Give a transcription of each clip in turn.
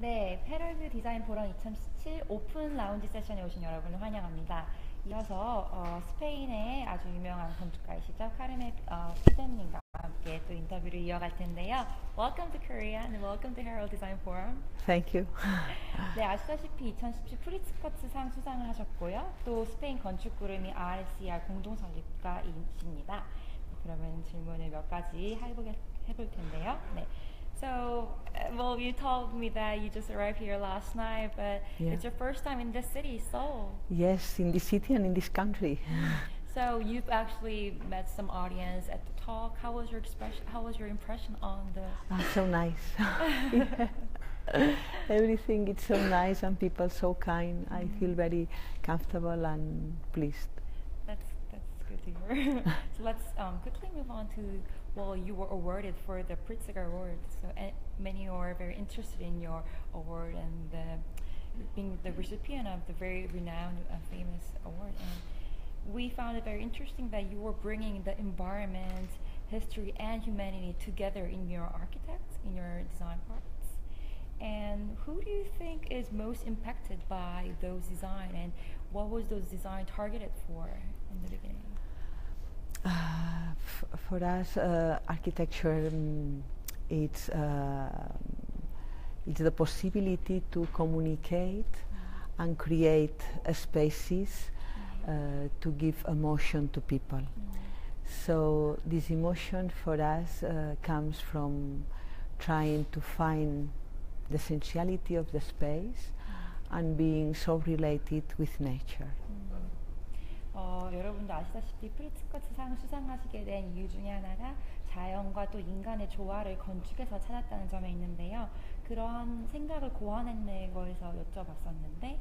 네, 헤럴드 디자인 포럼 2017 오픈 라운지 세션에 오신 여러분을 환영합니다. 이어서 스페인의 아주 유명한 건축가이시죠, 카르멘 피뎀님과 함께 또 인터뷰를 이어갈 텐데요. Welcome to Korea and welcome to Herald Design Forum. Thank you. 네, 아시다시피 2017 프리츠커츠상 수상을 하셨고요. 또 스페인 건축 구름이 RCR 공동 설립가이십니다. 그러면 질문을 몇 가지 해볼 텐데요. 네. So, well, you told me that you just arrived here last night, but Yeah. it's your first time in this city, Seoul. Yes, in this city and in this country. So you've actually met some audience at the talk. How was your expression? How was your impression on the? So nice. Yeah. Everything is so nice and people so kind. I feel very comfortable and pleased. That's good to hear. So let's quickly move on to. Well, you were awarded for the Pritzker Award, so many are very interested in your award and being the recipient of the very renowned, famous award. And we found it very interesting that you were bringing the environment, history, and humanity together in your architects, in your design parts. And who do you think is most impacted by those designs, and what was those designs targeted for in the beginning? For us, architecture, it's the possibility to communicate and create spaces to give emotion to people. So this emotion for us comes from trying to find the essentiality of the space and being so related with nature. 여러분도 아시다시피 프리츠커츠상 수상하시게 된 이유 중에 하나가 자연과 또 인간의 조화를 건축에서 찾았다는 점에 있는데요. 그런 생각을 고안해낸 거에서 여쭤봤었는데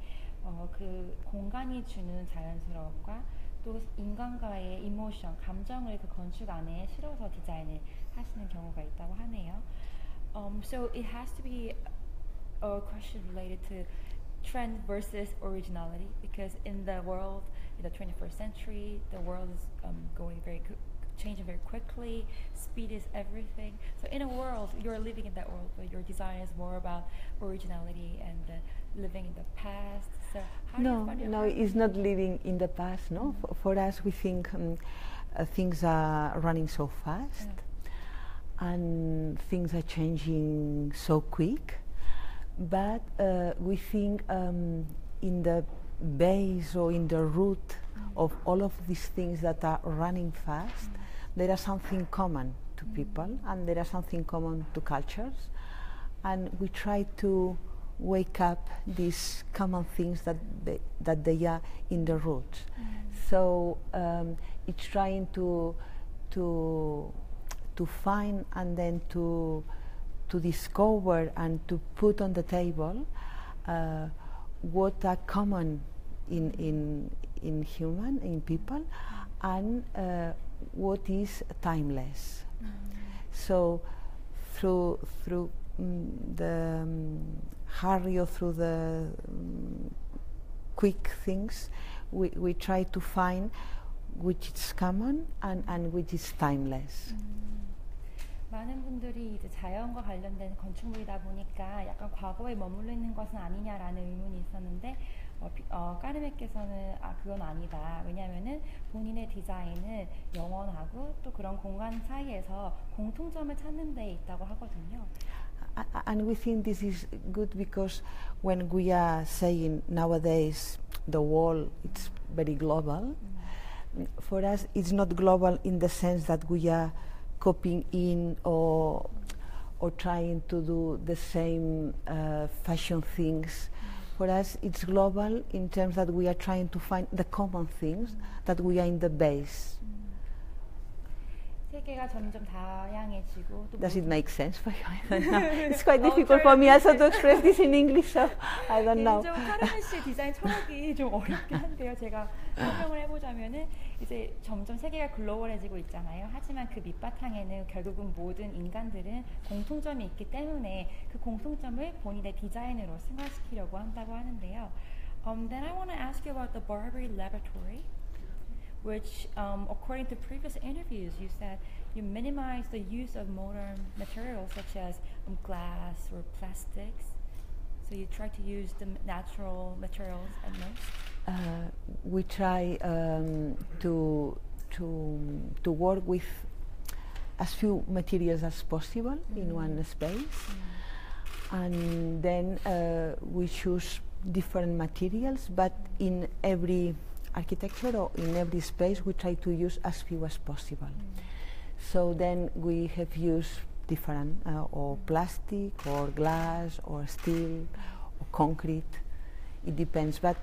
그 공간이 주는 자연스러움과 또 인간과의 이모션, 감정을 그 건축 안에 실어서 디자인을 하시는 경우가 있다고 하네요. So it has to be a question related to trend versus originality, because in the world, in the 21st century, the world is changing very quickly. Speed is everything. So in a world, you're living in that world, but your design is more about originality and living in the past. So how do you find it? No, it's not living in the past. No, for us, we think things are running so fast, and things are changing so quick. But we think in the base or in the root of all of these things that are running fast, there is something common to people, and there is something common to cultures, and we try to wake up these common things that they are in the root. So it's trying to find and then to discover and to put on the table what are common in people, and what is timeless. So through the hurry or through the quick things, we try to find which is common and which is timeless. 많은 분들이 이제 자연과 관련된 건축물이다 보니까 약간 과거에 머물러 있는 것은 아니냐라는 의문이 있었는데 까르멘께서는 그건 아니다. 왜냐하면은 본인의 디자인은 영원하고 또 그런 공간 사이에서 공통점을 찾는 데 있다고 하거든요. And we think this is good because when we are saying nowadays the world it's very global, for us it's not global in the sense that we are copying in or trying to do the same fashion things. For us it's global in terms that we are trying to find the common things that we are in the base. 세계가 점점 다양해지고 또 Does it make sense for you? I don't know. It's quite difficult for me also to express this in English, so I don't know. 개인적으로 카르멘 씨 디자인 철학이 좀 어렵긴 한데요. 제가 설명을 해보자면은 이제 점점 세계가 글로벌해지고 있잖아요. 하지만 그 밑바탕에는 결국은 모든 인간들은 공통점이 있기 때문에 그 공통점을 본인의 디자인으로 승화시키려고 한다고 하는데요. Then I want to ask you about the Barbary Laboratory, which, according to previous interviews, you said you minimize the use of modern materials such as glass or plastics. So you try to use the natural materials at most? We try to work with as few materials as possible in one space, and then we choose different materials, but in every architecture or in every space we try to use as few as possible. So then we have used different or plastic or glass or steel or concrete. It depends, but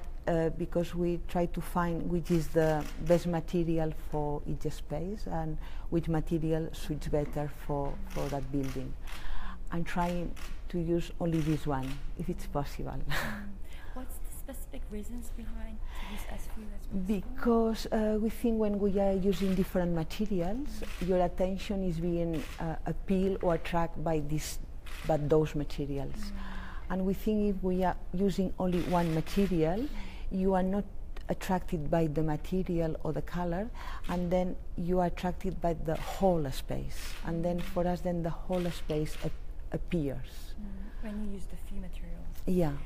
because we try to find which is the best material for each space and which material suits better for that building. I'm trying to use only this one if it's possible. What's the specific reasons behind to use as few as possible? Because we think when we are using different materials, your attention is being appealed or attracted by those materials. And we think if we are using only one material, you are not attracted by the material or the color, and then you are attracted by the whole space. And then for us, then the whole space appears. When you use the few materials. Yeah.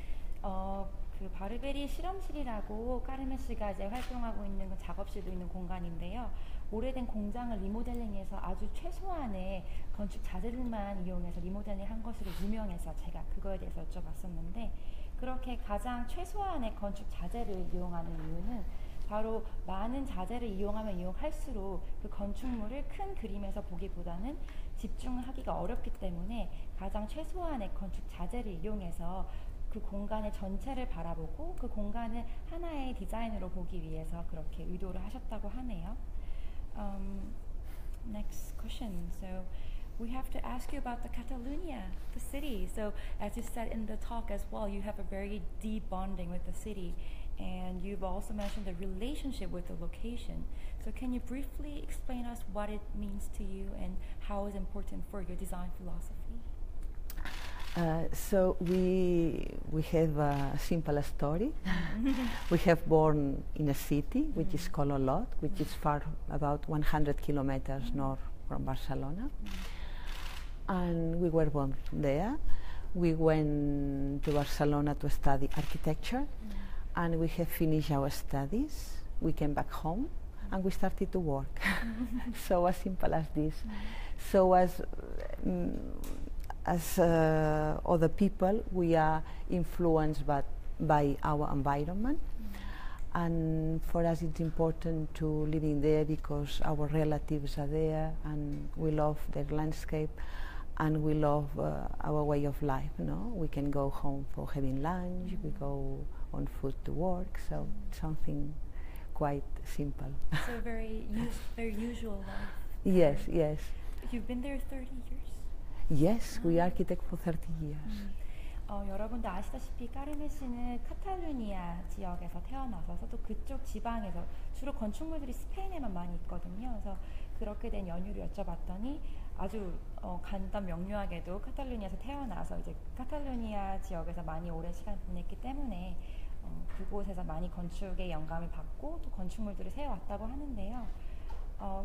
그 바르베리 실험실이라고 까르메 씨가 이제 활동하고 있는 작업실도 있는 공간인데요. 오래된 공장을 리모델링해서 아주 최소한의 건축 자재들만 이용해서 리모델링한 것으로 유명해서 제가 그거에 대해서 여쭤봤었는데, 그렇게 가장 최소한의 건축 자재를 이용하는 이유는 바로 많은 자재를 이용하면 이용할수록 그 건축물을 큰 그림에서 보기보다는 집중하기가 어렵기 때문에 가장 최소한의 건축 자재를 이용해서 그 공간의 전체를 바라보고 그 공간을 하나의 디자인으로 보기 위해서 그렇게 의도를 하셨다고 하네요. Next question. So we have to ask you about the Catalonia, the city. So as you said in the talk as well, you have a very deep bonding with the city, and you've also mentioned the relationship with the location. So can you briefly explain us what it means to you and how it's important for your design philosophy? So we have a simple story. We have born in a city which is called Olot, which is far about 100 kilometers north from Barcelona. And we were born there. We went to Barcelona to study architecture, and we have finished our studies. We came back home and we started to work. So as simple as this. So as other people, we are influenced by our environment, and for us it's important to live in there because our relatives are there, and we love their landscape, and we love our way of life. We can go home for having lunch, we go on foot to work, so it's something quite simple. So very usual life. Yes, yes. You've been there 30 years? Yes, we are architect for 30 years. 여러분도 아시다시피 까르메 씨는 카탈루니아 지역에서 태어나서 또 그쪽 지방에서 주로 건축물들이 스페인에만 많이 있거든요. 그래서 그렇게 된 연유를 여쭤봤더니 아주 간단 명료하게도 카탈루니아에서 태어나서 이제 카탈루니아 지역에서 많이 오랜 시간 보냈기 때문에 그곳에서 많이 건축의 영감을 받고 또 건축물들을 세워왔다고 하는데요.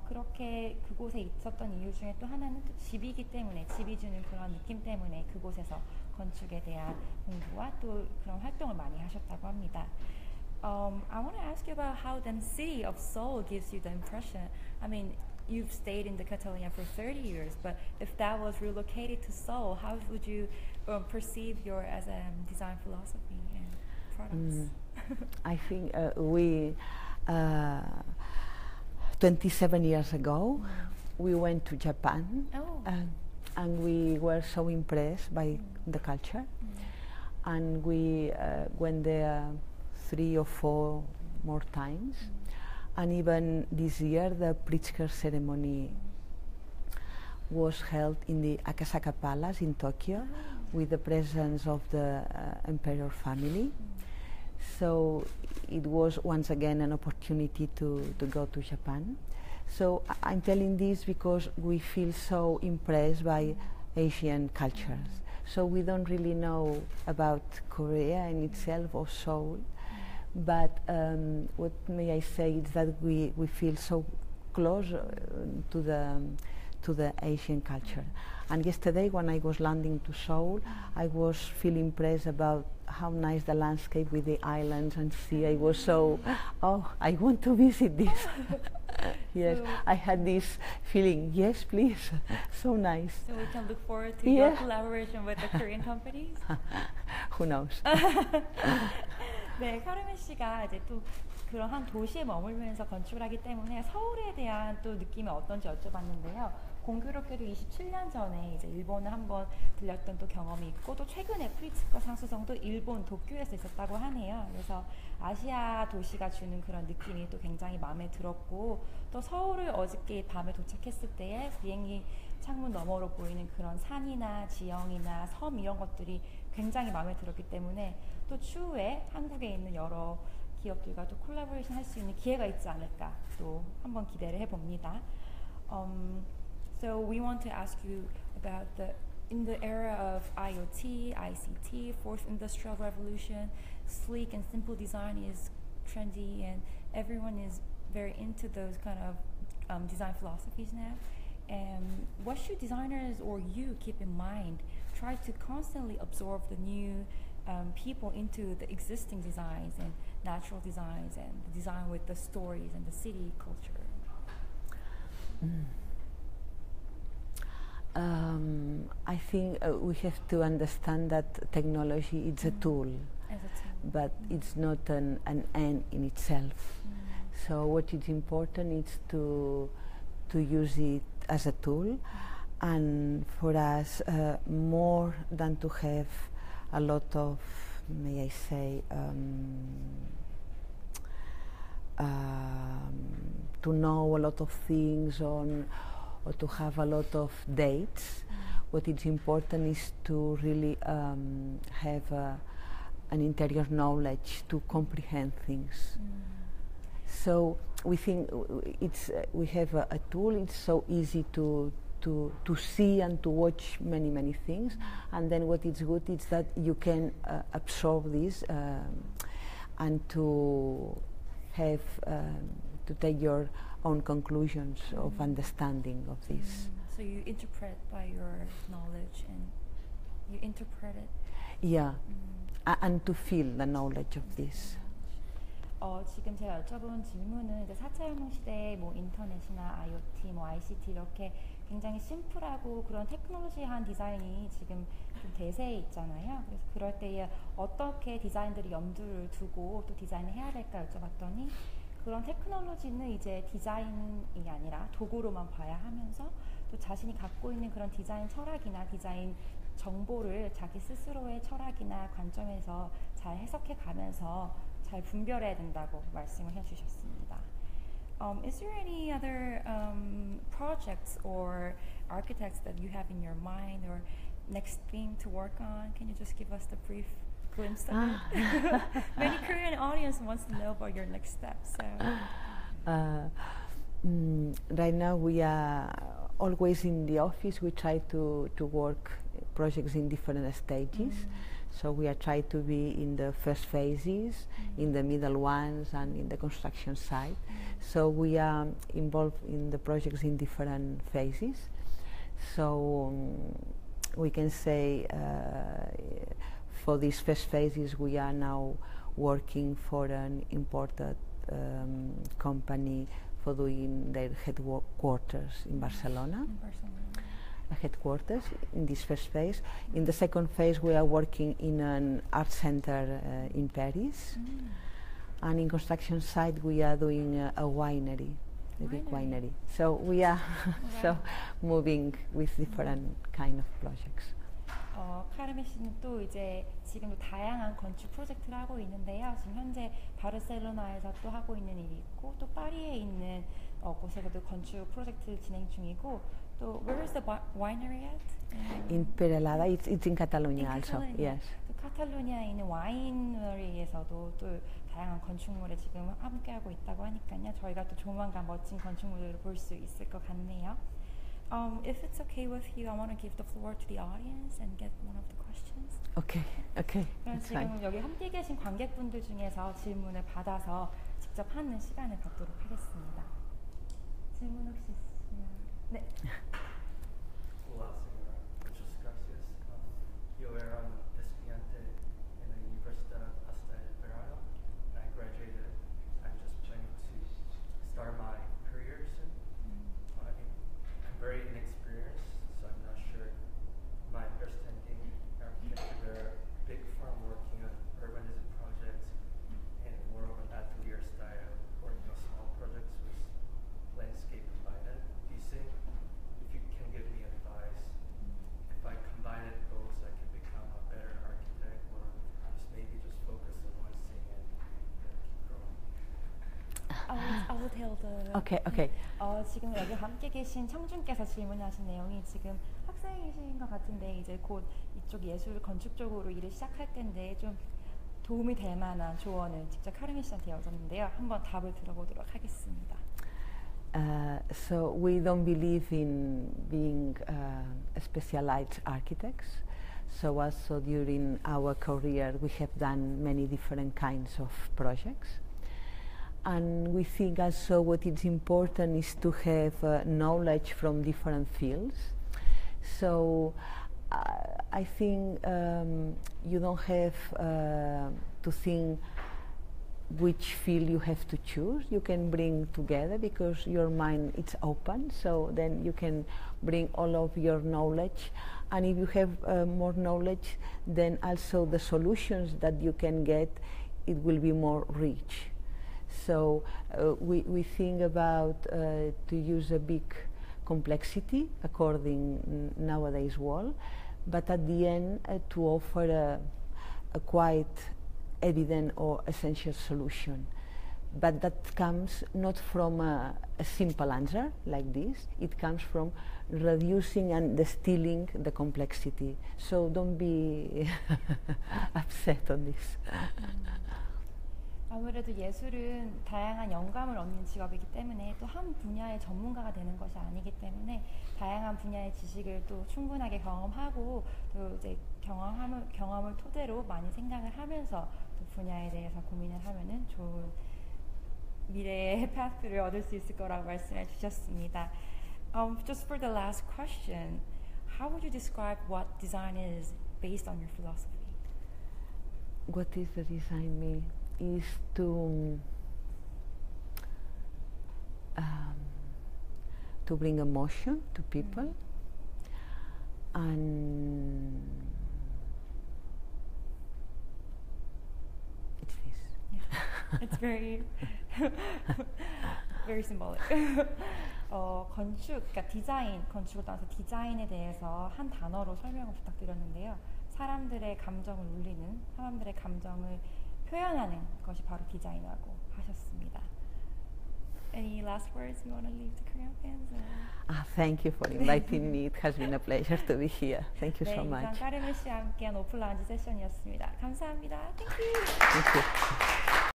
그렇게 그곳에 있었던 이유 중에 또 하나는 또 집이기 때문에, 집이 주는 그런 느낌 때문에 그곳에서 건축에 대한 공부와 또 그런 활동을 많이 하셨다고 합니다. I want to ask you about how the city of Seoul gives you the impression. I mean, you've stayed in the Catalonia for 30 years, but if that was relocated to Seoul, how would you perceive your as a design philosophy and products? I think we 27 years ago, we went to Japan, and we were so impressed by the culture, and we went there 3 or 4 more times, and even this year the Pritzker ceremony was held in the Akasaka Palace in Tokyo with the presence of the Emperor family. So it was once again an opportunity to go to Japan. So I'm telling this because we feel so impressed by Asian cultures. So we don't really know about Korea in itself or Seoul, but what may I say is that we feel so close to to the Asian culture. And yesterday when I was landing to Seoul, I was feeling impressed about how nice the landscape with the islands and sea. I was so, oh, I want to visit this. Yes, So I had this feeling, yes, please, so nice. So we can look forward to your collaboration with the Korean companies? Who knows? 네, 카르멘 씨가 이제 또 그런 한 도시에 머물면서 건축을 하기 때문에 서울에 대한 또 느낌이 어떤지 여쭤봤는데요. 공교롭게도 27년 전에 이제 일본을 한번 들렸던 또 경험이 있고 또 최근에 프리츠커 상수성도 일본 도쿄에서 있었다고 하네요. 그래서 아시아 도시가 주는 그런 느낌이 또 굉장히 마음에 들었고 또 서울을 어저께 밤에 도착했을 때에 비행기 창문 너머로 보이는 그런 산이나 지형이나 섬 이런 것들이 굉장히 마음에 들었기 때문에 또 추후에 한국에 있는 여러 기업들과 또 콜라보레이션 할 수 있는 기회가 있지 않을까 또 한번 기대를 해봅니다. So we want to ask you about in the era of IoT, ICT, fourth industrial revolution, sleek and simple design is trendy and everyone is very into those kind of design philosophies now. And what should designers or you keep in mind? Try to constantly absorb the new people into the existing designs and natural designs and the design with the stories and the city culture. I think we have to understand that technology is a tool, but it's not an end in itself. So what is important is to use it as a tool, and for us more than to have a lot of, may I say, to know a lot of things on or to have a lot of dates. What is important is to really have an interior knowledge to comprehend things. So we think we have a tool. It's so easy to see and to watch many things, and then what is good is that you can absorb this and to have to take your own conclusions of understanding of this. So you interpret by your knowledge and you interpret it. Yeah, and to feel the knowledge of this. 지금 제가 여쭤본 질문은 이제 4차 혁명 시대에 뭐 인터넷이나 IoT, 뭐 ICT 이렇게 굉장히 심플하고 그런 테크놀로지한 디자인이 지금 좀 대세에 있잖아요. 그래서 그럴 때에 어떻게 디자인들이 염두를 두고 또 디자인을 해야 될까 여쭤봤더니 그런 테크놀로지는 이제 디자인이 아니라 도구로만 봐야 하면서 또 자신이 갖고 있는 그런 디자인 철학이나 디자인 정보를 자기 스스로의 철학이나 관점에서 잘 해석해 가면서 잘 분별해야 된다고 말씀을 해주셨습니다. Is there any other projects or architects that you have in your mind or next thing to work on? Can you just give us the brief glimpse of it? Many Korean audience wants to know about your next steps. So. Right now we are always in the office. We try to work projects in different stages. So we are trying to be in the first phases, in the middle ones, and in the construction side. So we are involved in the projects in different phases. So we can say for these first phases we are now working for an imported company for doing their headquarters in Barcelona. Headquarters in this first phase. In the second phase we are working in an art center in Paris, and in construction site we are doing a winery, a big winery. So we are so moving with different kind of projects. 카르멘 씨는 또 이제 지금도 다양한 건축 프로젝트를 하고 있는데요. 지금 현재 바르셀로나에서 또 하고 있는 일이 있고 또 파리에 있는 곳에서도 건축 프로젝트를 진행 중이고 또 where is the winery at? In Perelada, it's in Catalonia also. Yes. 또 카탈루냐에 있는 와이너리에서도 또 다양한 건축물에 지금 함께하고 있다고 하니까요. 저희가 또 조만간 멋진 건축물들을 볼 수 있을 것 같네요. If it's okay with you, I want to give the floor to the audience and get one of the questions. Okay. 그럼 지금 fine. 여기 함께 계신 관객분들 중에서 질문을 받아서 직접 하는 시간을 갖도록 하겠습니다. 질문 혹시 있으면 네. Olá, senhora. Muchas gracias. Yo era un estudiante en la universidad hasta el verano. I graduated. I'm just planning to start my career soon. I'm very inexperienced, so I'm not sure. My understanding architecture, we're a big firm working on urbanism projects and more of an atelier style, working on small projects with landscape combined. Do you think if you can give me advice, if I combine it both, I can become a better architect, or just maybe just focus on one thing and keep growing? I will tell the. Okay, okay. 지금 여기 함께 계신 청준께서 질문하신 내용이 지금 학생이신 것 같은데 이제 곧 이쪽 예술 건축 쪽으로 일을 시작할 텐데 좀 도움이 될 만한 조언을 직접 카르미 씨한테 여쭸는데요. 한번 답을 들어보도록 하겠습니다. So we don't believe in being specialized architects. So also during our career we have done many different kinds of projects. And we think also what is important is to have knowledge from different fields. So I think you don't have to think which field you have to choose. You can bring together because your mind is open, so then you can bring all of your knowledge, and if you have more knowledge, then also the solutions that you can get, it will be more rich. So we think about to use a big complexity according nowadays world, but at the end to offer a quite evident or essential solution. But that comes not from a simple answer like this, it comes from reducing and distilling the complexity. So don't be upset on this. 아무래도 예술은 다양한 영감을 얻는 직업이기 때문에 또 한 분야의 전문가가 되는 것이 아니기 때문에 다양한 분야의 지식을 또 충분하게 경험하고 또 이제 경험을 토대로 많이 생각을 하면서 또 분야에 대해서 고민을 하면은 좋은 미래의 파트를 얻을 수 있을 거라고 말씀해 주셨습니다. Just for the last question, how would you describe what design is based on your philosophy? What is the design mean? Is to bring emotion to people, and it's this. Yeah. It's very very symbolic. 건축, 그러니까 디자인, 건축을 떠나서 디자인에 대해서 한 단어로 설명을 부탁드렸는데요. 사람들의 감정을 울리는, 사람들의 감정을 표현하는 것이 바로 디자인이라고 하셨습니다. Any last words you want to leave to Korean fans? Thank you for inviting me. It has been a pleasure to be here. Thank you so much. 이상 카르미 씨와 함께한 오픈 라운지 세션이었습니다. 감사합니다. Thank you. Thank you.